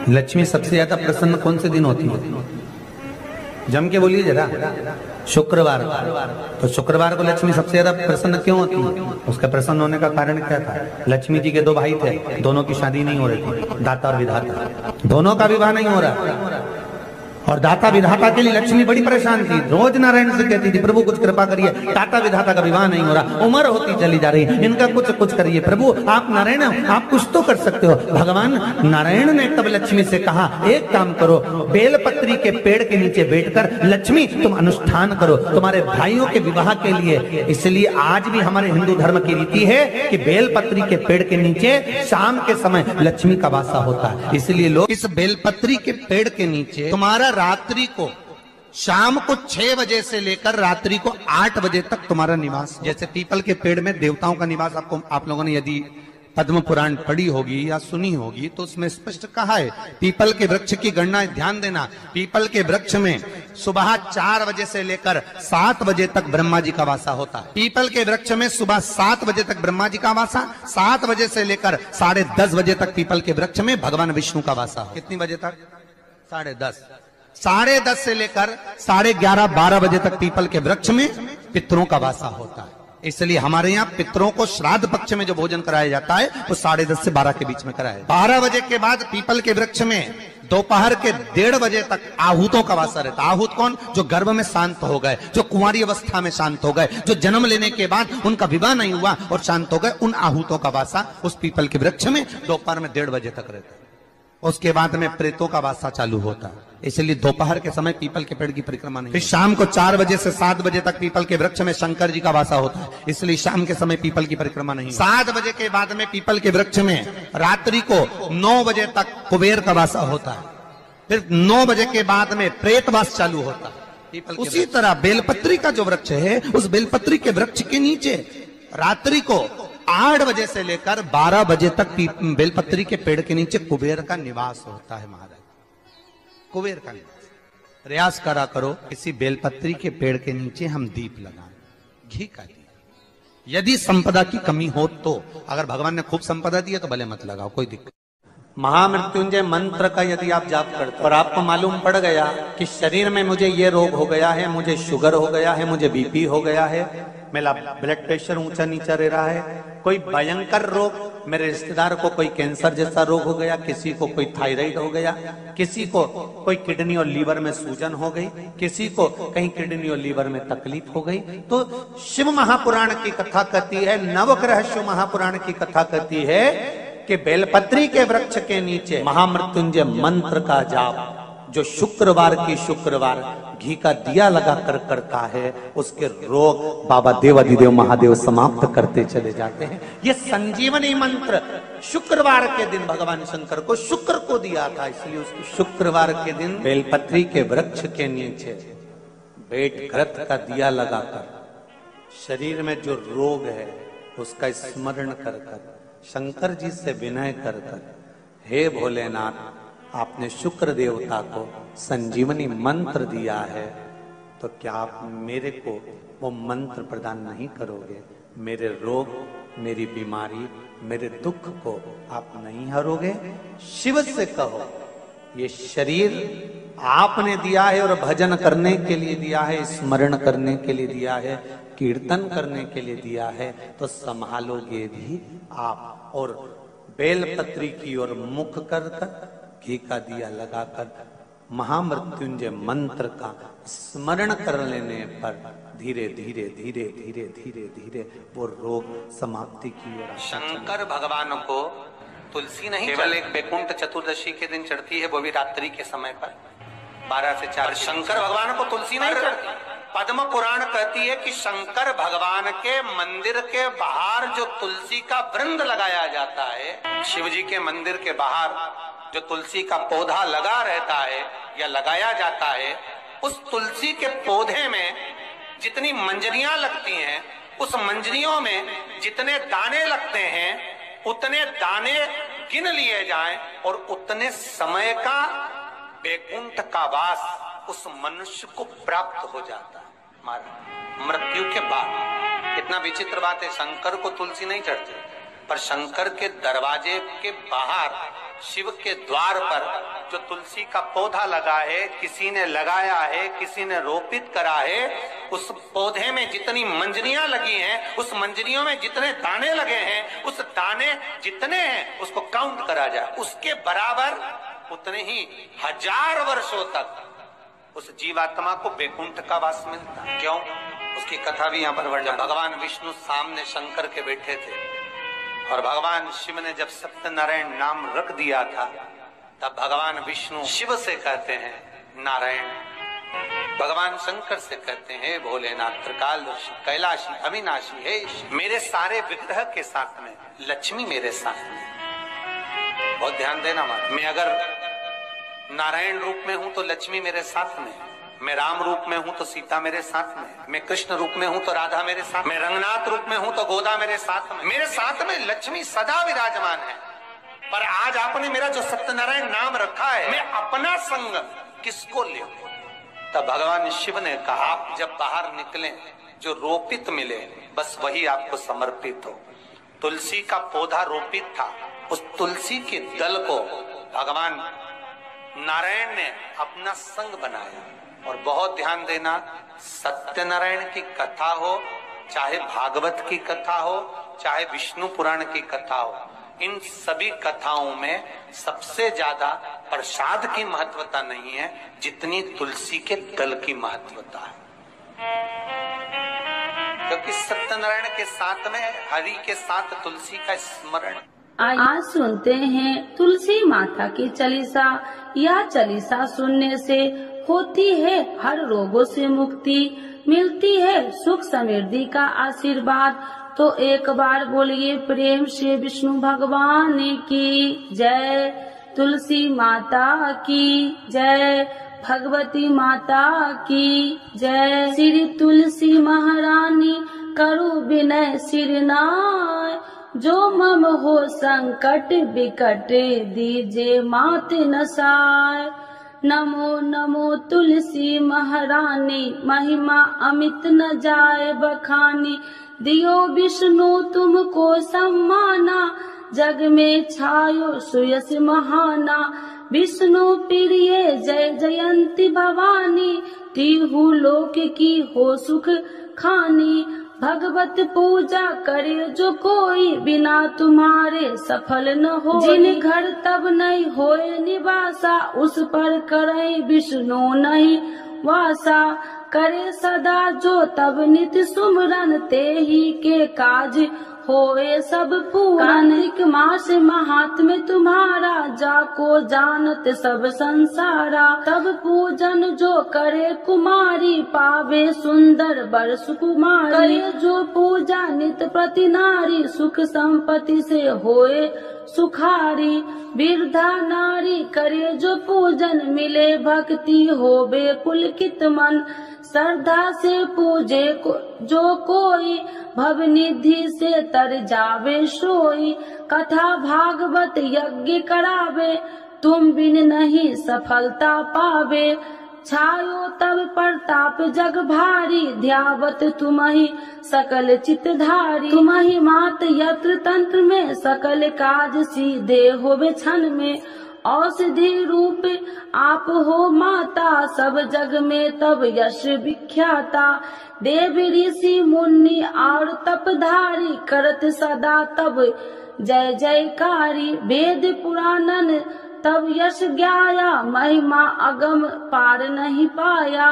लक्ष्मी सबसे ज्यादा प्रसन्न कौन से दिन होती है? जम के बोलिए जरा। शुक्रवार। तो शुक्रवार को लक्ष्मी सबसे ज्यादा प्रसन्न क्यों होती है? उसका प्रसन्न होने का कारण क्या था? लक्ष्मी जी के दो भाई थे, दोनों की शादी नहीं हो रही थी, दाता और विधाता, दोनों का विवाह नहीं हो रहा। और दाता विधाता के लिए लक्ष्मी बड़ी परेशान थी, रोज नारायण से कहती थी प्रभु कुछ कृपा करिए, दाता विधाता का विवाह नहीं हो रहा, उम्र होती चली जा रही, इनका कुछ करिए प्रभु, आप नारायण आप कुछ तो कर सकते हो। भगवान नारायण ने तब लक्ष्मी से कहा एक काम करो, बेलपत्री के पेड़ के नीचे बैठकर लक्ष्मी तुम अनुष्ठान करो तुम्हारे भाइयों के विवाह के लिए। इसलिए आज भी हमारे हिंदू धर्म की रीति है कि बेलपत्री के पेड़ के नीचे शाम के समय लक्ष्मी का वासा होता है। इसलिए लोग इस बेलपत्री के पेड़ के नीचे तुम्हारा रात्रि को शाम को 6 बजे से लेकर रात्रि को 8 बजे तक तुम्हारा निवास। जैसे पीपल के पेड़ में देवताओं का निवास, आपको आप लोगों ने यदि पद्म पुराण पढ़ी होगी या सुनी होगी तो उसमें स्पष्ट कहा है पीपल के वृक्ष की गणना, ध्यान देना, पीपल के वृक्ष में सुबह 4 बजे से लेकर 7 बजे तक ब्रह्मा जी का वासा होता है। पीपल के वृक्ष में सुबह 7 बजे तक ब्रह्मा जी का वासा, 7 बजे से लेकर 10:30 बजे तक पीपल के वृक्ष में भगवान विष्णु का वासा। कितनी बजे तक? 10:30। 10:30 से लेकर 11:30-12 बजे तक पीपल के वृक्ष में पितरों का वासा होता है। इसलिए हमारे यहाँ पितरों को श्राद्ध पक्ष में जो भोजन कराया जाता है वो 10:30 से 12 के बीच में कराया। 12 बजे के बाद पीपल के वृक्ष में दोपहर के 1:30 बजे तक आहूतों का वासा रहता। आहूत कौन? जो गर्भ में शांत हो गए, जो कुंवारी अवस्था में शांत हो गए, जो जन्म लेने के बाद उनका विवाह नहीं हुआ और शांत हो गए, उन आहूतों का वासा उस पीपल के वृक्ष में दोपहर में 1:30 बजे तक रहता है। उसके बाद में प्रेतों का वासा चालू होता है। इसलिए दोपहर के समय पीपल के पेड़ की परिक्रमा नहीं। फिर शाम को 4 बजे से 7 बजे तक पीपल के वृक्ष में शंकर जी का वासा होता है, इसलिए शाम के समय पीपल की परिक्रमा नहीं। 7 बजे के बाद में पीपल के वृक्ष में रात्रि को 9 बजे तक कुबेर का वासा होता है। फिर 9 बजे के बाद में प्रेतवास चालू होता है। उसी तरह बेलपत्री का जो वृक्ष है, उस बेलपत्री के वृक्ष के नीचे रात्रि को 8 बजे से लेकर 12 बजे तक बेलपत्री के पेड़ के नीचे कुबेर का निवास होता है। महाराज कुबेर का निवास। प्रयास करा करो किसी बेलपत्री के पेड़ के नीचे हम दीप लगाएं, घी का दीप। यदि संपदा की कमी हो तो, अगर भगवान ने खूब संपदा दी है तो भले मत लगाओ, कोई दिक्कत। महामृत्युंजय मंत्र का यदि आप जाप करते और आपको मालूम पड़ गया कि शरीर में मुझे ये रोग हो गया है, मुझे शुगर हो गया है, मुझे बीपी हो गया है, मेरा ब्लड प्रेशर ऊंचा नीचा रह रहा है, कोई भयंकर रोग, मेरे रिश्तेदार को कोई कैंसर जैसा रोग हो गया, किसी को कोई थायराइड हो गया, किसी को कोई किडनी और लीवर में सूजन हो गई, किसी को कहीं किडनी और लीवर में तकलीफ हो गई, तो शिव महापुराण की कथा कहती है, नवग्रह शिव महापुराण की कथा कहती है कि बेलपत्री के वृक्ष के नीचे महामृत्युंजय मंत्र का जाप जो शुक्रवार की शुक्रवार घी का दिया लगा कर करता है, उसके रोग बाबा देवाधिदेव महादेव समाप्त करते चले जाते हैं। ये संजीवनी मंत्र शुक्रवार के दिन भगवान शंकर को शुक्र को दिया था, इसलिए उसको शुक्रवार के दिन बेलपत्री के वृक्ष के नीचे बैठ घृत का दिया लगाकर शरीर में जो रोग है उसका स्मरण कर कर शंकर जी से विनय कर कर, हे भोलेनाथ आपने शुक्र देवता को संजीवनी मंत्र दिया है, तो क्या आप मेरे को वो मंत्र प्रदान नहीं करोगे? मेरे रोग, मेरी बीमारी, मेरे दुख को आप नहीं हरोगे? शिव से कहो ये शरीर आपने दिया है और भजन करने के लिए दिया है, स्मरण करने के लिए दिया है, कीर्तन करने के लिए दिया है, तो संभालोगे भी आप। और बेलपत्री की ओर मुख कर कर घी का दिया लगाकर महामृत्युंजय मंत्र का स्मरण कर लेने पर धीरे धीरे धीरे धीरे धीरे धीरे वो रोग समाप्ति की ओर। शंकर भगवान को तुलसी नहीं केवल एक बैकुंठ चतुर्दशी के दिन चढ़ती है, वो भी रात्रि के समय पर 12 से 4। शंकर भगवान को तुलसी नहीं चढ़ती। पद्म पुराण कहती है कि शंकर भगवान के मंदिर के बाहर जो तुलसी का वृंद लगाया जाता है, शिव जी के मंदिर के बाहर जो तुलसी का पौधा लगा रहता है या लगाया जाता है, उस तुलसी के पौधे में जितनी मंजरियां लगती हैं, उस मंजरियों में जितने दाने लगते हैं, उतने दाने गिन लिए जाएं और उतने समय का बैकुंठ का वास उस मनुष्य को प्राप्त हो जाता है मृत्यु के बाद। इतना विचित्र बात है, शंकर को तुलसी नहीं चढ़ती, पर शंकर के दरवाजे के बाहर शिव के द्वार पर जो तुलसी का पौधा लगा है, किसी ने लगाया है, किसी ने रोपित करा है, उस पौधे में जितनी मंजरियां लगी हैं, उस मंजरियों में जितने दाने लगे हैं, उस दाने जितने हैं उसको काउंट करा जाए, उसके बराबर उतने ही 1000 वर्षों तक उस जीवात्मा को बैकुंठ का वास मिलता है। क्यों? उसकी कथा भी यहाँ पर वर्णन। भगवान विष्णु सामने शंकर के बैठे थे और भगवान शिव ने जब सत्यनारायण नाम रख दिया था, तब भगवान विष्णु शिव से कहते हैं नारायण, भगवान शंकर से कहते हैं भोलेनाथ, त्रिकालदर्शी, कैलाशी, अविनाशी, हे मेरे सारे विग्रह के साथ में लक्ष्मी मेरे साथ में। बहुत ध्यान देना मां, मैं अगर नारायण रूप में हूं तो लक्ष्मी मेरे साथ में, मैं राम रूप में हूं तो सीता मेरे साथ में, मैं कृष्ण रूप में हूं तो राधा मेरे साथ, मैं रंगनाथ रूप में हूं तो गोदा मेरे साथ में लक्ष्मी सदा विराजमान है। पर आज आपने मेरा जो सत्यनारायण नाम रखा है, मैं अपना संग किसको ले? तब भगवान शिव ने कहा, जब बाहर निकले जो रोपित मिले बस वही आपको समर्पित हो। तुलसी का पौधा रोपित था, उस तुलसी के दल को भगवान नारायण ने अपना संग बनाया। और बहुत ध्यान देना, सत्यनारायण की कथा हो, चाहे भागवत की कथा हो, चाहे विष्णु पुराण की कथा हो, इन सभी कथाओं में सबसे ज्यादा प्रसाद की महत्वता नहीं है जितनी तुलसी के दल की महत्वता है। क्योंकि सत्यनारायण के साथ में हरि के साथ तुलसी का स्मरण। आज सुनते हैं तुलसी माता की चालीसा। यह चालीसा सुनने से होती है हर रोगों से मुक्ति, मिलती है सुख समृद्धि का आशीर्वाद। तो एक बार बोलिए प्रेम से विष्णु भगवान की जय, तुलसी माता की जय, भगवती माता की जय। श्री तुलसी महारानी करो विनय सिरनाय, जो मम हो संकट विकट दीजे मात नसाय। नमो नमो तुलसी महारानी, महिमा अमित न जाए बखानी। दियो विष्णु तुमको सम्माना, जग में छायो सुयस महाना। विष्णु प्रिय जय जयंती भवानी, तिहु लोक की हो सुख खानी। भगवत पूजा करे जो कोई, बिना तुम्हारे सफल न हो। जिन घर तब नहीं होए निवासा, उस पर करे विष्णु नहीं वासा। करे सदा जो तब नित सुमरन, ते ही के काज होए सब पूरन। कार्तिक मास महात्म्य तुम्हारा, जाको जानत सब संसारा। तब पूजन जो करे कुमारी, पावे सुंदर बर सुकुमारी। करे जो पूजा नित प्रति नारी, सुख संपत्ति से होए सुखारी। वृद्धा नारी करे जो पूजन, मिले भक्ति होवे पुलकित मन। श्रद्धा से पूजे जो कोई, भव निधि से तर जावे सोई। कथा भागवत यज्ञ करावे, तुम बिन नहीं सफलता पावे। छायो तब प्रताप जग भारी, ध्यावत तुम्हि सकल चितधारी। तुम्हि मात यत्र तंत्र में, सकल काज सीधे होवे क्षण में। औषधि रूप आप हो माता, सब जग में तब यश विख्याता। देव ऋषि मुनि और तपधारी, करत सदा तब जय जयकारी। वेद पुराणन तब यश ज्ञाया, महिमा अगम पार नहीं पाया।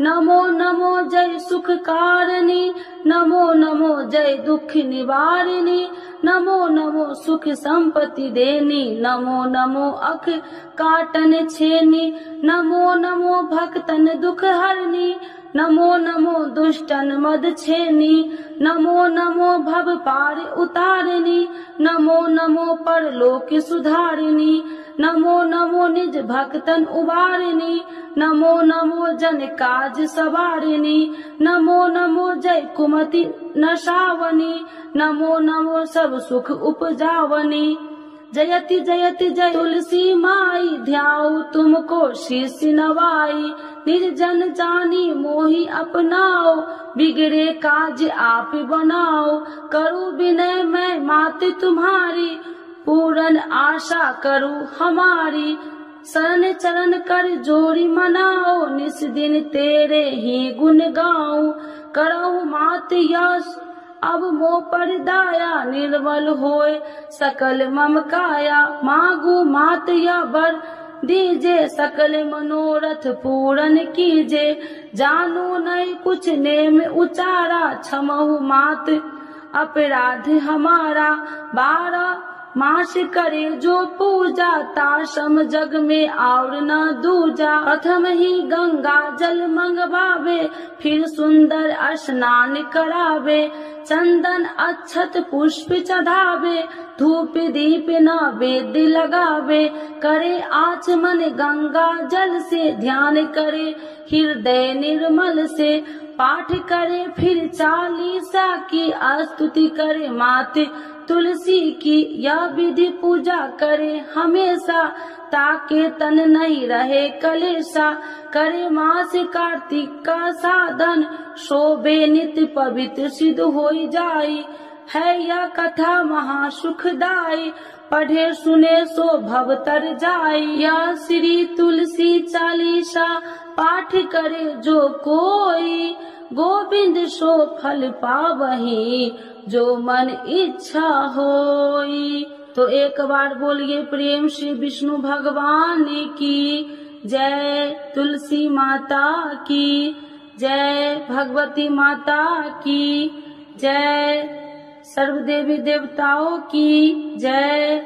नमो नमो जय सुख कारिणी, नमो नमो जय दुख निवारिणी। नमो नमो सुख संपत्ति देनी, नमो नमो अख काटन छेनी। नमो नमो भक्तन दुख हरनी, नमो नमो दुष्टन मद छेनी। नमो नमो भव पार उतारिणी, नमो नमो परलोक सुधारिणी। नमो नमो निज भक्तन उबारिणी, नमो नमो जन काज सवारिणी। नमो नमो जय कुमति नशावनी, नमो नमो सब सुख उपजावनी। जयति जयति जय तुलसी माई, ध्याऊ तुमको शीश नवाई। निर्जन जानी मोहि अपनाओ, बिगड़े काज आप बनाओ। करूं विनय मैं मात तुम्हारी, पूर्ण आशा करो हमारी। शरण चरण कर जोड़ी मनाओ, निस दिन तेरे ही गुण गाऊं। करहु मात यश अब मोह पर दाया, निर्मल होए सकल मम काया। मांगू मात या बर दीजे, सकल मनोरथ पूर्ण कीजे। जानू नहीं कुछ नेम उचारा, क्षमहु मात अपराध हमारा। 12 मास करे जो पूजा, ताशम जग में और न दूजा। प्रथम ही गंगा जल मंगवावे, फिर सुंदर स्नान करावे। चंदन अक्षत पुष्प चढ़ावे, धूप दीप नैवेद्य लगावे। करे आचमन गंगा जल से, ध्यान करे हृदय निर्मल से। पाठ करे फिर 40 की, स्तुति करे माते तुलसी की। यह विधि पूजा करे हमेशा, ताके तन नहीं रहे कलेशा। करे मास कार्तिक का साधन, शोभे नित्य पवित्र सिद्ध होई जाई। है यह कथा महा सुखदाई, पढ़े सुने सो भव तर जाई। यह श्री तुलसी चालीसा, पाठ करे जो कोई। गोविंद सो फल पावही, जो मन इच्छा होई। तो एक बार बोलिए प्रेम श्री विष्णु भगवान की जय, तुलसी माता की जय, भगवती माता की जय, सर्व देवी देवताओं की जय।